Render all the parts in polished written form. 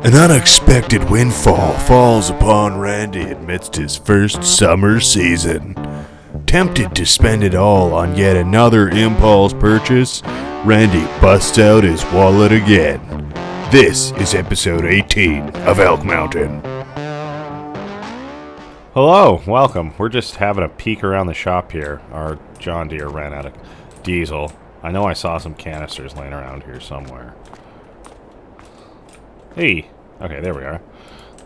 An unexpected windfall falls upon Randy amidst his first summer season. Tempted to spend it all on yet another impulse purchase, Randy busts out his wallet again. This is episode 18 of Elk Mountain. Hello, welcome. We're just having a peek around the shop here. Our John Deere ran out of diesel. I know I saw some canisters laying around here somewhere. Hey. Okay, there we are.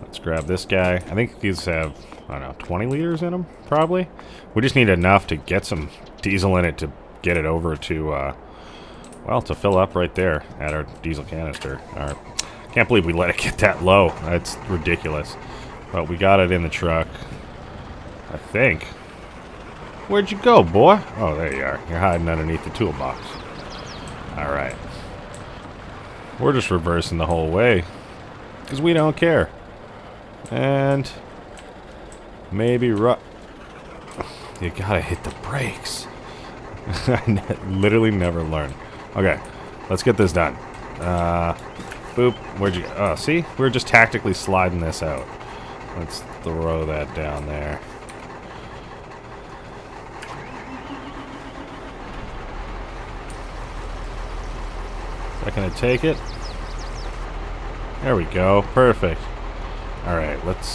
Let's grab this guy. I think these have, I don't know, 20 liters in them, probably. We just need enough to get some diesel in it to get it over to, well, to fill up right there at our diesel canister. Can't believe we let it get that low. That's ridiculous. But we got it in the truck, I think. Where'd you go, boy? Oh, there you are. You're hiding underneath the toolbox. Alright. We're just reversing the whole way, because we don't care. And maybe you gotta hit the brakes. I literally never learn. Okay, let's get this done. Boop. Where'd you go? Oh, see? We're just tactically sliding this out. Let's throw that down there. Is that gonna take it? There we go. Perfect. Alright, let's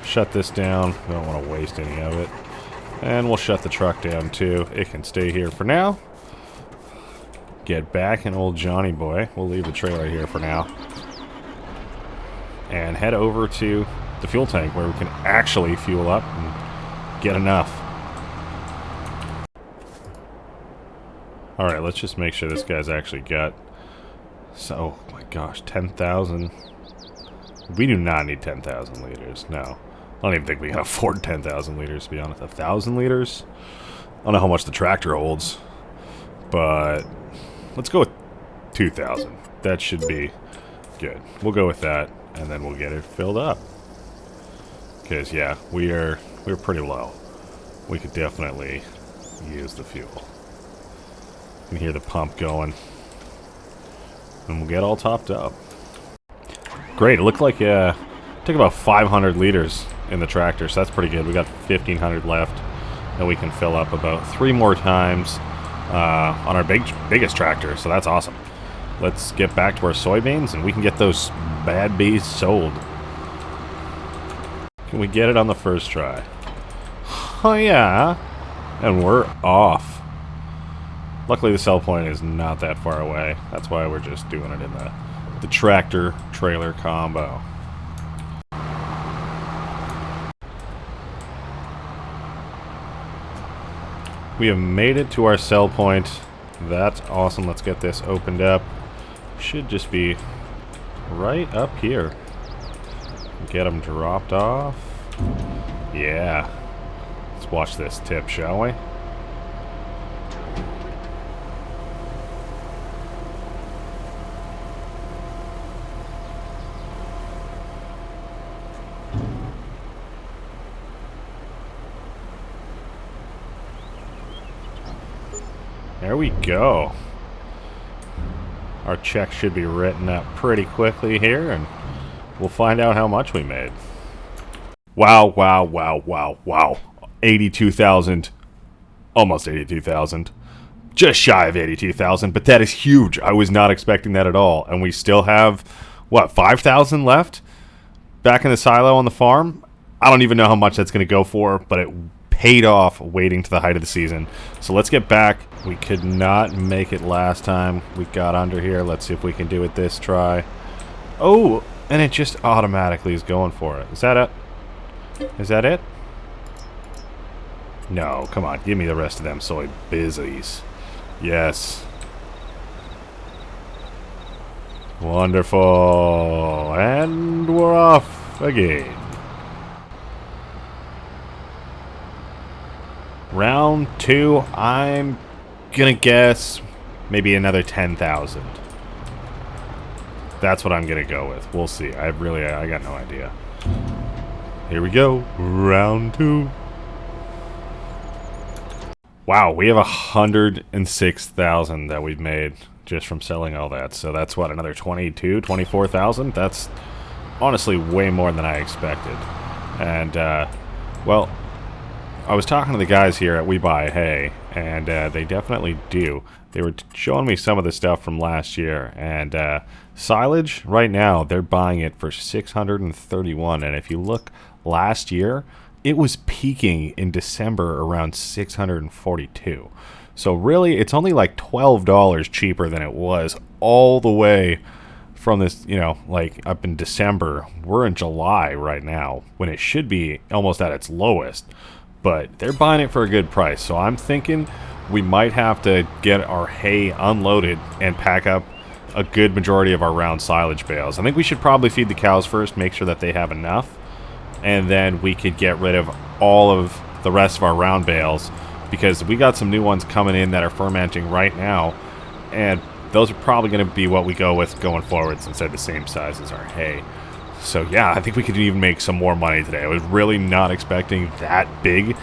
shut this down. We don't want to waste any of it. And we'll shut the truck down too. It can stay here for now. Get back in old Johnny boy. We'll leave the trailer here for now. And head over to the fuel tank where we can actually fuel up and get enough. Alright, let's just make sure this guy's actually got... So, oh my gosh, 10,000. We do not need 10,000 liters. No. I don't even think we can afford 10,000 liters, to be honest. 1,000 liters? I don't know how much the tractor holds. But let's go with 2,000. That should be good. We'll go with that, and then we'll get it filled up. Because, yeah, we're pretty low. We could definitely use the fuel. You can hear the pump going. And we'll get all topped up. Great, it looked like it took about 500 liters in the tractor, so that's pretty good. We got 1,500 left that we can fill up about 3 more times on our biggest tractor, so that's awesome. Let's get back to our soybeans, and we can get those bad bees sold. Can we get it on the first try? Oh yeah, and we're off. Luckily, the sell point is not that far away. That's why we're just doing it in the tractor-trailer combo. We have made it to our sell point. That's awesome. Let's get this opened up. Should just be right up here. Get them dropped off. Yeah. Let's watch this tip, shall we? There we go. Our check should be written up pretty quickly here, and we'll find out how much we made. Wow, wow, wow, wow, wow. 82,000. Almost 82,000. Just shy of 82,000, but that is huge. I was not expecting that at all. And we still have, what, 5,000 left? Back in the silo on the farm? I don't even know how much that's going to go for, but it paid off waiting to the height of the season. So let's get back. We could not make it last time we got under here. Let's see if we can do it this try. Oh, and it just automatically is going for it. Is that it? Is that it? No, come on. Give me the rest of them soy bizzies. Yes. Wonderful. And we're off again. Round 2, I'm gonna guess maybe another 10,000. That's what I'm gonna go with. We'll see. I got no idea. Here we go. Round 2. Wow, we have 106,000 that we've made just from selling all that. So that's what, another 24,000? That's honestly way more than I expected. And, well, I was talking to the guys here at We Buy Hay, and they definitely do. They were showing me some of the stuff from last year, and silage, right now, they're buying it for $631, and if you look last year, it was peaking in December around $642. So really, it's only like $12 cheaper than it was all the way from this, you know, like up in December. We're in July right now, when it should be almost at its lowest. But they're buying it for a good price. So I'm thinking we might have to get our hay unloaded and pack up a good majority of our round silage bales. I think we should probably feed the cows first, make sure that they have enough. And then we could get rid of all of the rest of our round bales, because we got some new ones coming in that are fermenting right now, and those are probably going to be what we go with going forward, since they're the same size as our hay. So yeah, I think we could even make some more money today. I was really not expecting that big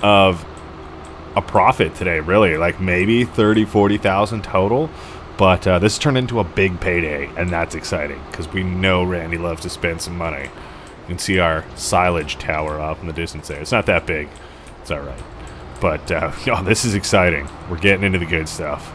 of a profit today, really. Like maybe 30, 40,000 total. But this turned into a big payday, and that's exciting, because we know Randy loves to spend some money. You can see our silage tower off in the distance there. It's not that big. It's all right. But, oh, this is exciting. We're getting into the good stuff.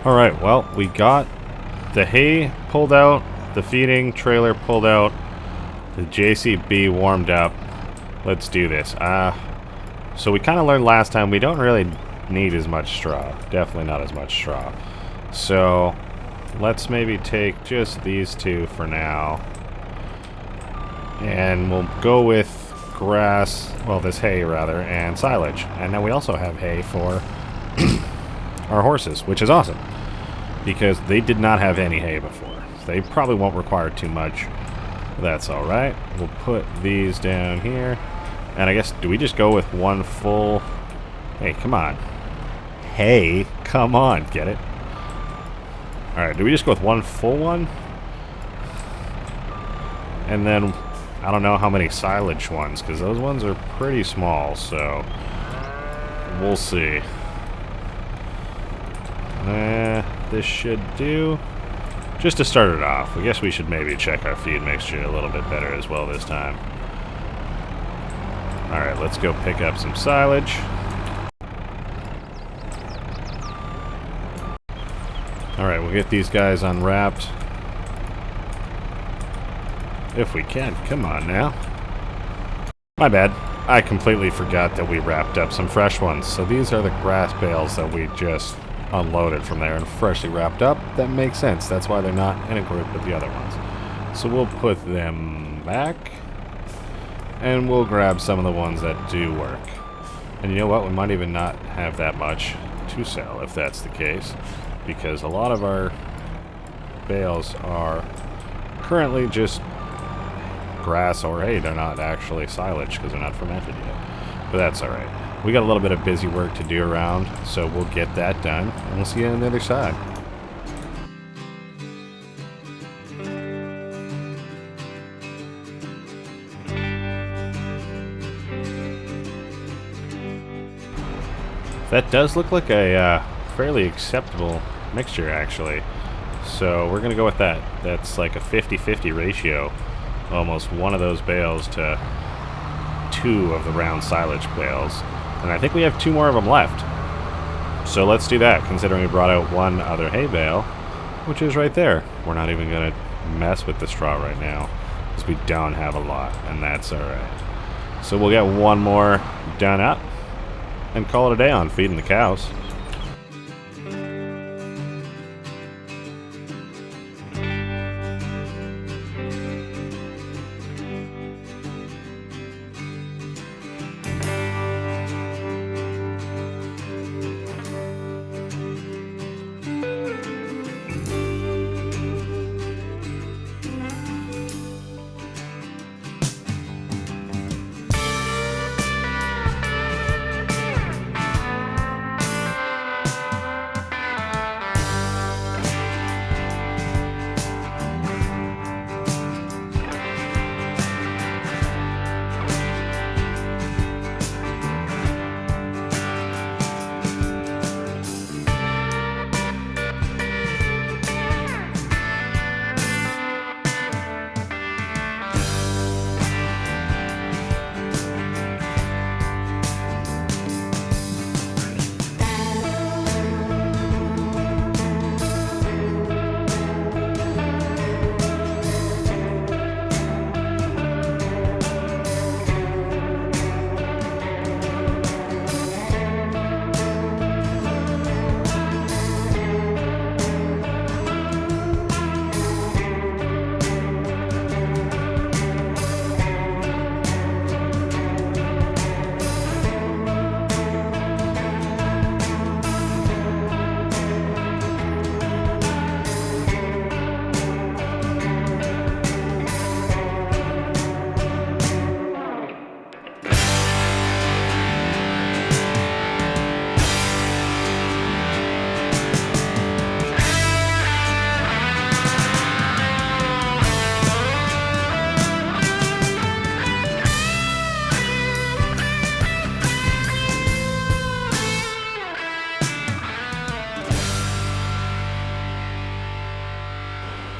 Alright, well, we got the hay pulled out, the feeding trailer pulled out, the JCB warmed up. Let's do this. So we kind of learned last time we don't really need as much straw. Definitely not as much straw. So let's maybe take just these two for now. And we'll go with grass, well, this hay rather, and silage. And now we also have hay for our horses, which is awesome, because they did not have any hay before. They probably won't require too much. That's all right. We'll put these down here. And I guess, do we just go with one full... Hey, come on. Hey, come on. Get it? All right, do we just go with one full one? And then, I don't know how many silage ones, because those ones are pretty small, so we'll see. This should do. Just to start it off, I guess we should maybe check our feed mixture a little bit better as well this time. Alright, let's go pick up some silage. Alright, we'll get these guys unwrapped. If we can. Come on now. My bad. I completely forgot that we wrapped up some fresh ones. So these are the grass bales that we just unloaded from there and freshly wrapped up. That makes sense. That's why they're not in a group with the other ones. So we'll put them back, and we'll grab some of the ones that do work. And you know what? We might even not have that much to sell if that's the case, because a lot of our bales are currently just grass or hay. They're not actually silage because they're not fermented yet. But that's alright. We got a little bit of busy work to do around, so we'll get that done, and we'll see you on the other side. That does look like a fairly acceptable mixture, actually. So we're going to go with that. That's like a 50-50 ratio. Almost one of those bales to two of the round silage bales. And I think we have two more of them left. So let's do that, considering we brought out one other hay bale, which is right there. We're not even going to mess with the straw right now, because we don't have a lot, and that's alright. So we'll get one more done up, and call it a day on feeding the cows.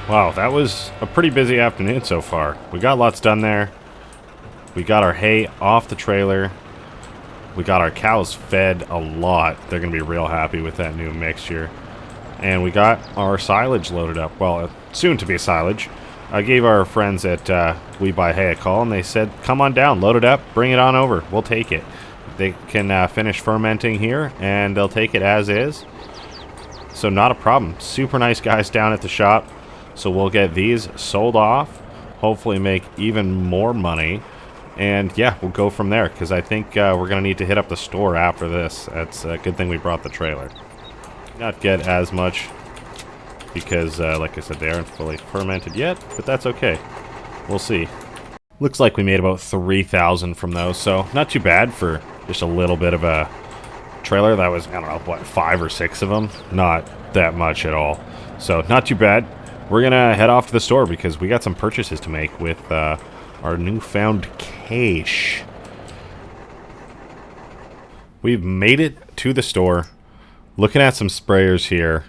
Wow, that was a pretty busy afternoon so far. We got lots done there. We got our hay off the trailer. We got our cows fed a lot. They're going to be real happy with that new mixture. And we got our silage loaded up. Well, soon to be silage. I gave our friends at We Buy Hay a call, and they said, come on down, load it up, bring it on over. We'll take it. They can finish fermenting here, and they'll take it as is. So not a problem. Super nice guys down at the shop. So we'll get these sold off. Hopefully make even more money. And yeah, we'll go from there, because I think we're going to need to hit up the store after this. That's a good thing we brought the trailer. Not get as much, because like I said, they aren't fully fermented yet, but that's okay. We'll see. Looks like we made about 3,000 from those, so not too bad for just a little bit of a trailer. That was, I don't know, what, 5 or 6 of them? Not that much at all. So not too bad. We're going to head off to the store, because we got some purchases to make with our newfound cash. We've made it to the store. Looking at some sprayers here.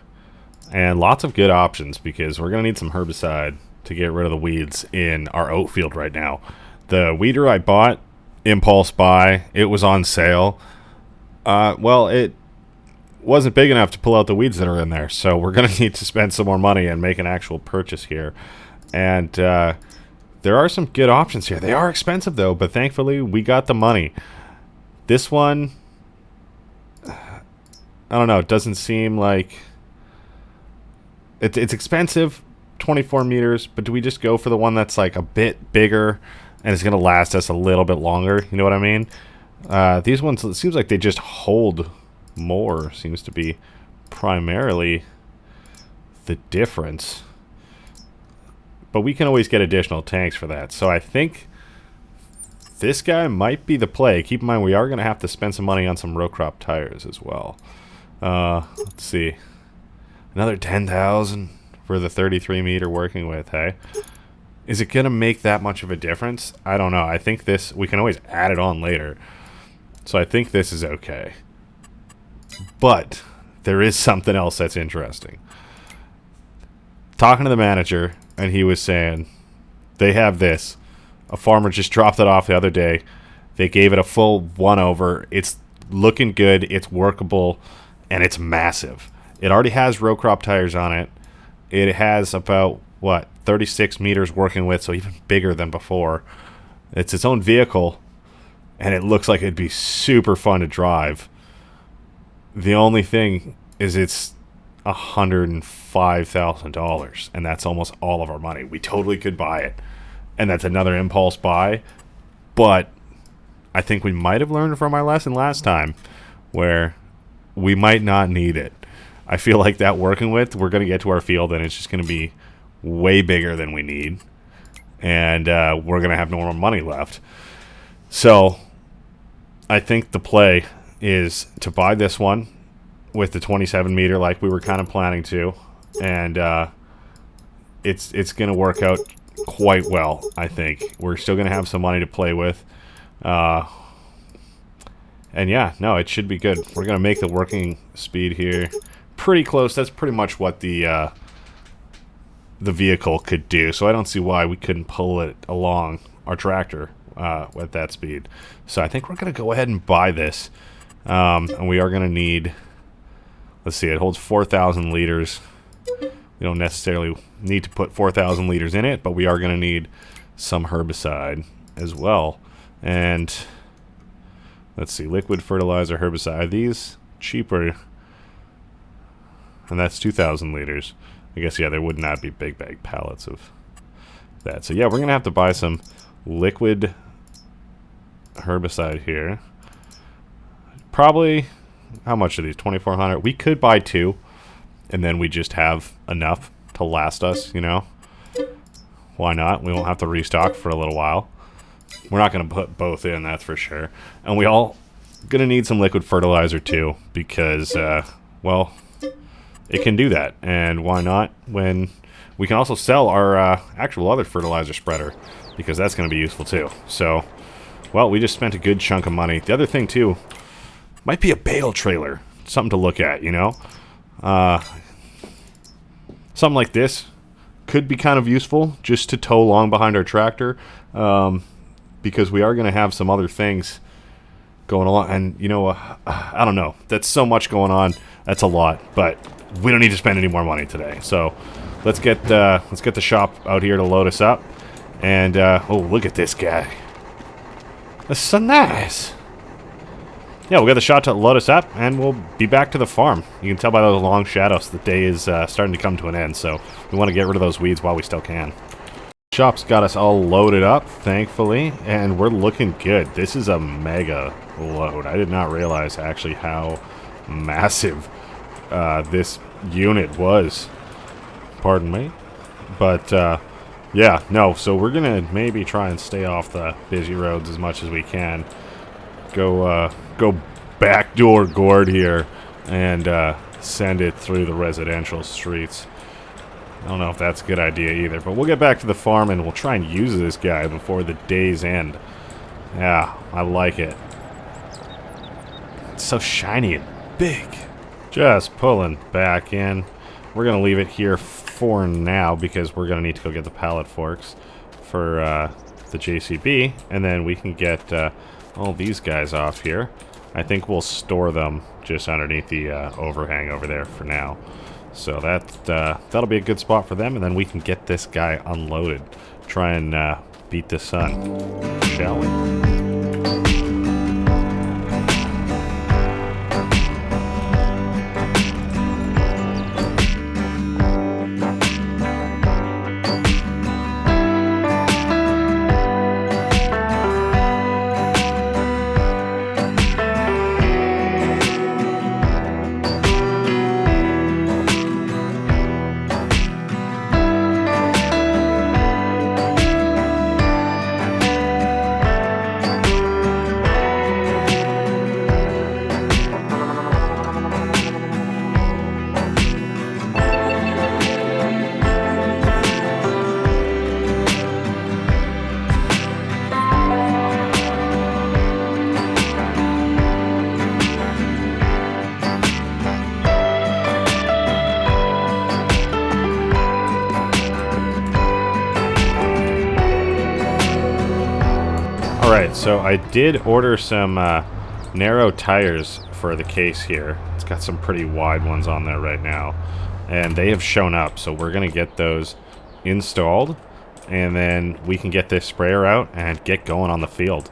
And lots of good options, because we're going to need some herbicide to get rid of the weeds in our oat field right now. The weeder I bought, impulse buy, it was on sale. Well, it wasn't big enough to pull out the weeds that are in there. So we're going to need to spend some more money and make an actual purchase here. And there are some good options here. They are expensive, though, but thankfully we got the money. This one, I don't know, it doesn't seem like... It's expensive, 24 meters, but do we just go for the one that's like a bit bigger and it's going to last us a little bit longer? You know what I mean? These ones, it seems like they just hold more, seems to be primarily the difference. But we can always get additional tanks for that. So I think this guy might be the play. Keep in mind, we are going to have to spend some money on some row crop tires as well. Let's see. Another 10,000 for the 33 meter working with, hey? Is it going to make that much of a difference? I don't know. I think this, we can always add it on later. So I think this is okay. But there is something else that's interesting. Talking to the manager, and he was saying, they have this. A farmer just dropped it off the other day. They gave it a full one-over. It's looking good, it's workable, and it's massive. It already has row crop tires on it. It has about, what, 36 meters working with, so even bigger than before. It's its own vehicle, and it looks like it'd be super fun to drive. The only thing is it's $105,000, and that's almost all of our money. We totally could buy it, and that's another impulse buy, but I think we might have learned from our lesson last time, where we might not need it. I feel like that working with, we're going to get to our field and it's just going to be way bigger than we need. And we're going to have no more money left. So I think the play is to buy this one with the 27 meter like we were kind of planning to. And it's going to work out quite well, I think. We're still going to have some money to play with. And yeah, no, it should be good. We're going to make the working speed here pretty close. That's pretty much what the vehicle could do. So I don't see why we couldn't pull it along our tractor at that speed. So I think we're going to go ahead and buy this. And we are going to need, let's see, it holds 4,000 liters. We don't necessarily need to put 4,000 liters in it, but we are going to need some herbicide as well. And let's see, liquid fertilizer, herbicide. Are these cheaper? And that's 2,000 liters. I guess, yeah, there would not be big bag pallets of that. So, yeah, we're going to have to buy some liquid herbicide here. Probably, how much are these? 2,400. We could buy 2, and then we just have enough to last us, you know. Why not? We won't have to restock for a little while. We're not going to put both in, that's for sure. And we all going to need some liquid fertilizer, too, because, well, it can do that. And why not when we can also sell our actual other fertilizer spreader, because that's going to be useful too. So, well, we just spent a good chunk of money. The other thing too might be a bale trailer. Something to look at, you know. Something like this could be kind of useful just to tow along behind our tractor, because we are going to have some other things going along. And, you know, I don't know. That's so much going on. That's a lot. But we don't need to spend any more money today. So let's get the shop out here to load us up. And, oh, look at this guy. That's so nice. Yeah, we'll get the shot to load us up, and we'll be back to the farm. You can tell by those long shadows the day is starting to come to an end, so we want to get rid of those weeds while we still can. Shop's got us all loaded up, thankfully, and we're looking good. This is a mega load. I did not realize actually how massive this unit was. Pardon me. But, yeah, no, so we're going to maybe try and stay off the busy roads as much as we can. Go backdoor Gord here and send it through the residential streets. I don't know if that's a good idea either, but we'll get back to the farm and we'll try and use this guy before the day's end. Yeah, I like it. It's so shiny and big. Just pulling back in. We're going to leave it here for now because we're going to need to go get the pallet forks for the JCB, and then we can get all these guys off here. I think we'll store them just underneath the overhang over there for now. So that'll be a good spot for them, and then we can get this guy unloaded. Try and beat the sun, shall we? Alright, so I did order some narrow tires for the case here. It's got some pretty wide ones on there right now. And they have shown up, so we're going to get those installed. And then we can get this sprayer out and get going on the field.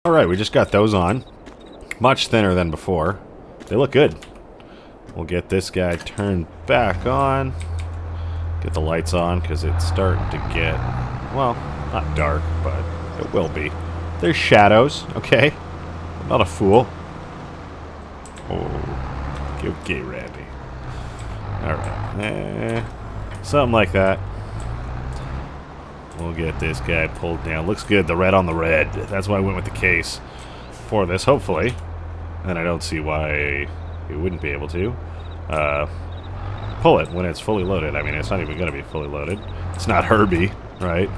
Alright, we just got those on. Much thinner than before. They look good. We'll get this guy turned back on. Get the lights on, because it's starting to get, well, not dark, but it will be. There's shadows, okay? I'm not a fool. Oh, okay, Randy. Alright. Something like that. We'll get this guy pulled down. Looks good, the red on the red. That's why I went with the case for this, hopefully. And I don't see why we wouldn't be able to. Pull it when it's fully loaded. I mean, it's not even going to be fully loaded. It's not Herbie, right?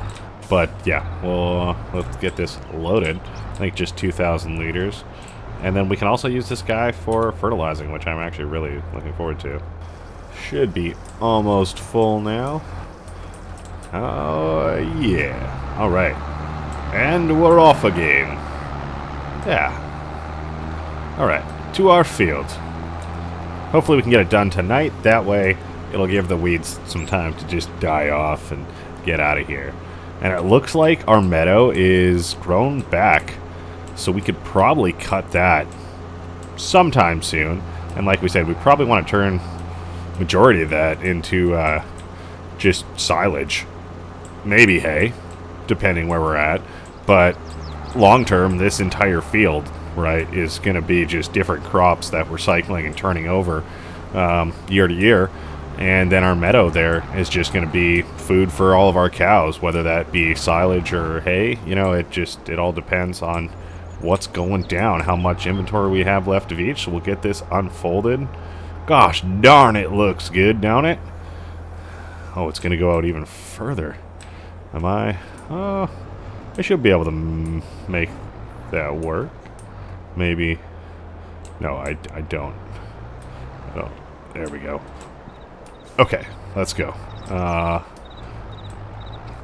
But yeah, let's get this loaded. I think just 2,000 liters. And then we can also use this guy for fertilizing, which I'm actually really looking forward to. Should be almost full now. Oh, yeah. Alright. And we're off again. Yeah. Alright, to our field. Hopefully we can get it done tonight. That way, it'll give the weeds some time to just die off and get out of here. And it looks like our meadow is grown back, so we could probably cut that sometime soon. And like we said, we probably want to turn majority of that into just silage. Maybe hay, depending where we're at. But long term, this entire field, right, is going to be just different crops that we're cycling and turning over year to year. And then our meadow there is just going to be food for all of our cows, whether that be silage or hay. You know, it all depends on what's going down, how much inventory we have left of each. So we'll get this unfolded. Gosh darn, it looks good, don't it? Oh, it's going to go out even further. Am I? Oh, I should be able to make that work. Maybe. No, I don't. Oh, there we go. Okay, let's go.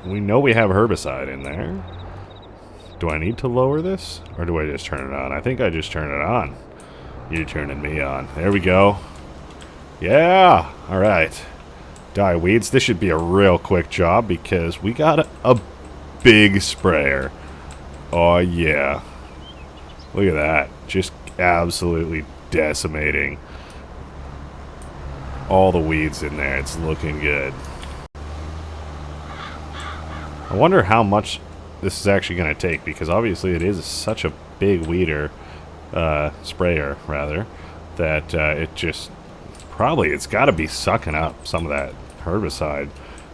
We know we have herbicide in there. Do I need to lower this? Or do I just turn it on? I think I just turn it on. You're turning me on. There we go. Yeah! Alright. Die weeds. This should be a real quick job because we got a big sprayer. Oh, yeah. Look at that. Just absolutely decimating all the weeds in there. It's looking good. I wonder how much this is actually going to take, because obviously it is such a big weeder, sprayer rather, that it just probably, it's got to be sucking up some of that herbicide,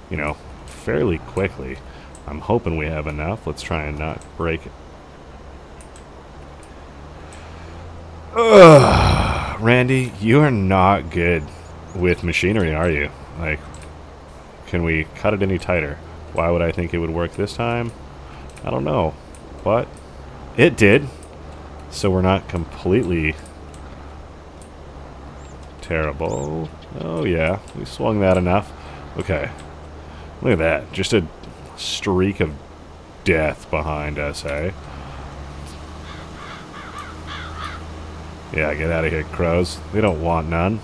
you know, fairly quickly. I'm hoping we have enough. Let's try and not break it. Ugh, Randy, you are not good with machinery, are you? Like, can we cut it any tighter? Why would I think it would work this time? I don't know. But it did. So we're not completely terrible. Oh, yeah. We swung that enough. Okay. Look at that. Just a streak of death behind us, eh? Yeah, get out of here, crows. They don't want none.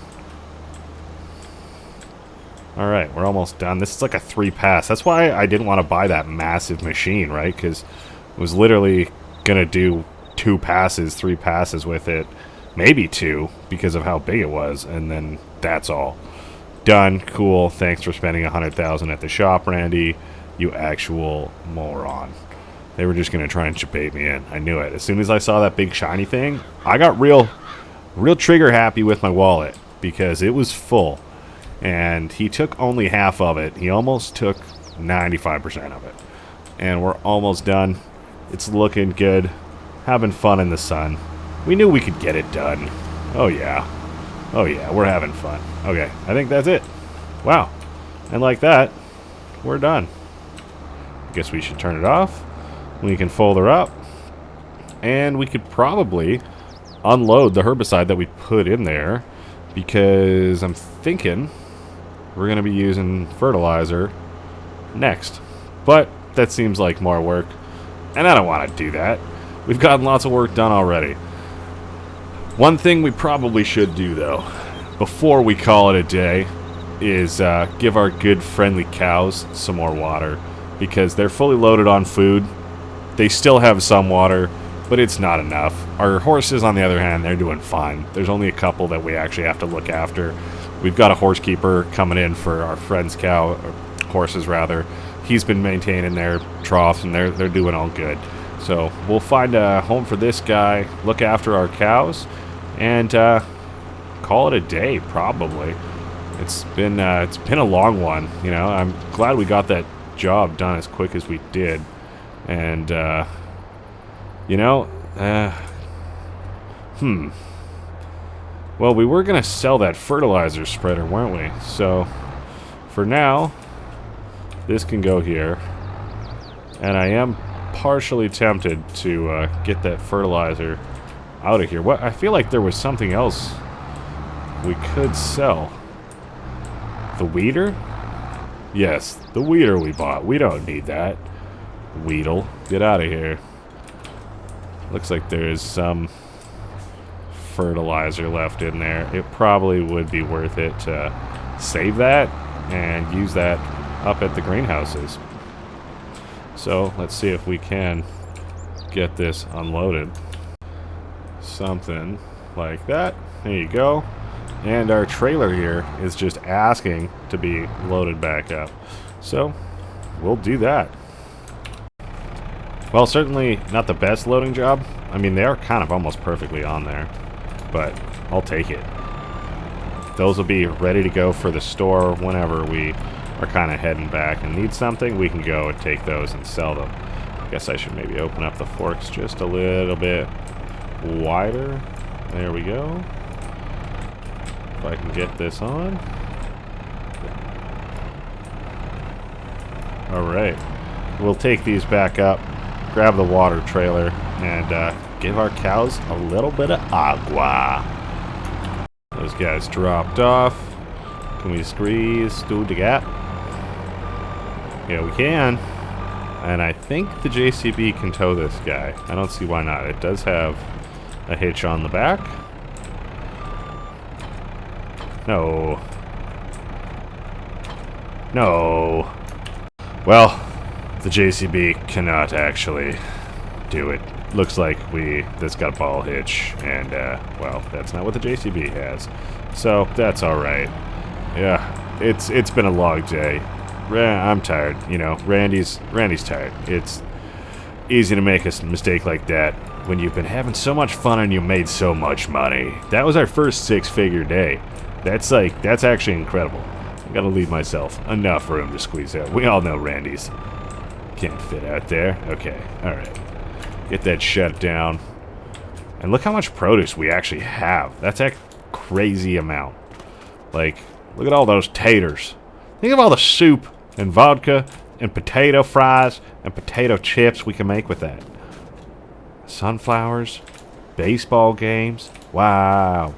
Alright, we're almost done. This is like a 3-pass. That's why I didn't want to buy that massive machine, right? Because it was literally going to do 2 passes, 3 passes with it. Maybe 2, because of how big it was. And then that's all. Done. Cool. Thanks for spending $100,000 at the shop, Randy. You actual moron. They were just going to try and bait me in. I knew it. As soon as I saw that big shiny thing, I got real trigger happy with my wallet. Because it was full. And he took only half of it. He almost took 95% of it. And we're almost done. It's looking good. Having fun in the sun. We knew we could get it done. Oh yeah. Oh yeah, we're having fun. Okay, I think that's it. Wow. And like that, we're done. Guess we should turn it off. We can fold her up. And we could probably unload the herbicide that we put in there. Because I'm thinking we're going to be using fertilizer next. But that seems like more work. And I don't want to do that. We've gotten lots of work done already. One thing we probably should do, though, before we call it a day, is give our good, friendly cows some more water. Because they're fully loaded on food. They still have some water, but it's not enough. Our horses, on the other hand, they're doing fine. There's only a couple that we actually have to look after. We've got a horse keeper coming in for our friend's cow, or horses rather. He's been maintaining their troughs, and they're doing all good. So we'll find a home for this guy, look after our cows, and call it a day, probably. It's been a long one, you know. I'm glad we got that job done as quick as we did. And you know, well, we were going to sell that fertilizer spreader, weren't we? So, for now, this can go here. And I am partially tempted to get that fertilizer out of here. What? I feel like there was something else we could sell. The weeder? Yes, the weeder we bought. We don't need that. Weedle. Get out of here. Looks like there's some fertilizer left in there. It probably would be worth it to save that and use that up at the greenhouses. So let's see if we can get this unloaded. Something like that. There you go. And our trailer here is just asking to be loaded back up. So we'll do that. Well, certainly not the best loading job. I mean, they are kind of almost perfectly on there. But I'll take it. Those will be ready to go for the store whenever we are kind of heading back and need something. We can go and take those and sell them. I guess I should maybe open up the forks just a little bit wider. There we go. If I can get this on. Alright. We'll take these back up, grab the water trailer, and give our cows a little bit of agua. Those guys dropped off. Can we squeeze through the gap? Yeah, we can. And I think the JCB can tow this guy. I don't see why not. It does have a hitch on the back. No. No. Well, the JCB cannot actually do it. Looks like that's got a ball hitch, and well, that's not what the JCB has. So that's all right. Yeah, it's been a long day. I'm tired. You know, Randy's tired. It's easy to make a mistake like that when you've been having so much fun and you made so much money. That was our first six-figure day. That's actually incredible. I gotta leave myself enough room to squeeze out. We all know Randy's can't fit out there. Okay, all right. Get that shut down. And look how much produce we actually have. That's a crazy amount. Like, look at all those taters. Think of all the soup and vodka and potato fries and potato chips we can make with that. Sunflowers, baseball games. Wow.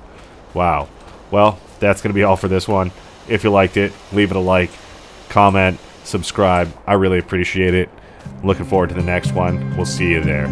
Wow. Well, that's going to be all for this one. If you liked it, leave it a like, comment, subscribe. I really appreciate it. Looking forward to the next one. We'll see you there.